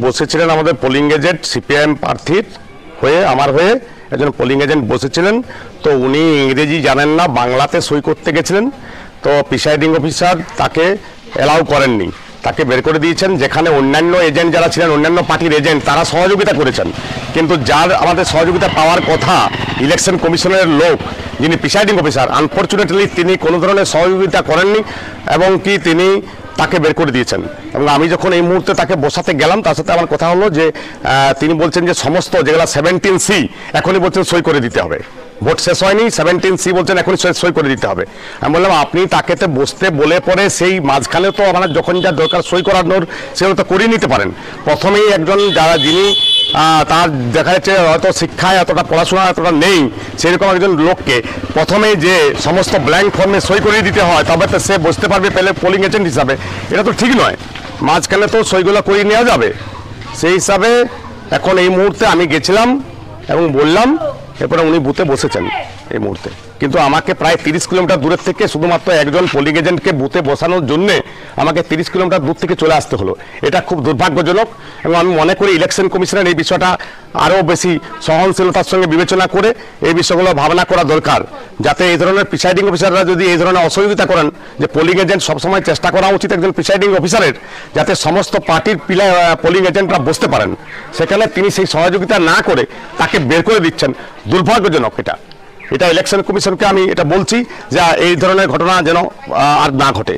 বসেছিলেন আমাদের polling agent CPIM প্রার্থীর হয়ে আমার হয়ে একজন পোলিং এজেন্ট বসেছিলেন। তো উনি ইংরেজি জানেন না, বাংলাতে সই করতে গেছিলেন। তো প্রিসাইডিং অফিসার তাকে অ্যালাউ করেননি, তাকে বের করে দিয়েছেন। যেখানে অন্যান্য এজেন্ট যারা ছিলেন, অন্যান্য পার্টির এজেন্ট, তারা সহযোগিতা করেছেন, কিন্তু যার আমাদের সহযোগিতা পাওয়ার কথা ইলেকশন কমিশনের লোক, যিনি প্রিসাইডিং অফিসার, আনফর্চুনেটলি তিনি কোনো ধরনের সহযোগিতা করেননি এবং কি তিনি তাকে বের করে দিয়েছেন। এবং আমি যখন এই মুহূর্তে তাকে বসাতে গেলাম, তার সাথে আমার কথা হলো যে তিনি বলছেন যে সমস্ত যেগুলো 17C এখনই বলছেন সই করে দিতে হবে, ভোট শেষ হয়নি, 17C বলছেন এখনই সই করে দিতে হবে। আমি বললাম আপনি তাকেতে বসতে বলে পরে সেই মাঝখানে তো আমার যখন যা দরকার সই করানোর সেগুলো তো করিয়ে নিতে পারেন। প্রথমেই একজন যারা যিনি তার দেখা যাচ্ছে হয়তো শিক্ষায় এতটা পড়াশোনা এতটা নেই, সেরকম একজন লোককে প্রথমেই যে সমস্ত ব্ল্যাঙ্ক ফর্মে সই করিয়ে দিতে হয়, তবে তো সে বুঝতে পারবে পেলে পোলিং এজেন্ট হিসাবে। এটা তো ঠিক নয়, মাঝখানে তো সইগুলো করিয়ে নেওয়া যাবে। সেই হিসাবে এখন এই মুহূর্তে আমি গেছিলাম এবং বললাম, এরপরে উনি বুথে বসেছেন এই মুহূর্তে। কিন্তু আমাকে প্রায় 30 কিলোমিটার দূরের থেকে শুধুমাত্র একজন পোলিং এজেন্টকে বুথে বসানোর জন্যে আমাকে 30 কিলোমিটার দূর থেকে চলে আসতে হলো। এটা খুব দুর্ভাগ্যজনক এবং আমি মনে করি ইলেকশন কমিশনের এই বিষয়টা আরও বেশি সহনশীলতার সঙ্গে বিবেচনা করে এই বিষয়গুলো ভাবনা করা দরকার, যাতে এই ধরনের প্রিসাইডিং অফিসাররা যদি এই ধরনের অসহযোগিতা করেন, যে পোলিং এজেন্ট সবসময় চেষ্টা করা উচিত একজন প্রিসাইডিং অফিসারের, যাতে সমস্ত পার্টির পোলিং এজেন্টরা বসতে পারেন। সেখানে তিনি সেই সহযোগিতা না করে তাকে বের করে দিচ্ছেন, দুর্ভাগ্যজনক। এটা ইলেকশন কমিশনকে আমি এটা বলছি যে এই ধরনের ঘটনা যেন আর না ঘটে।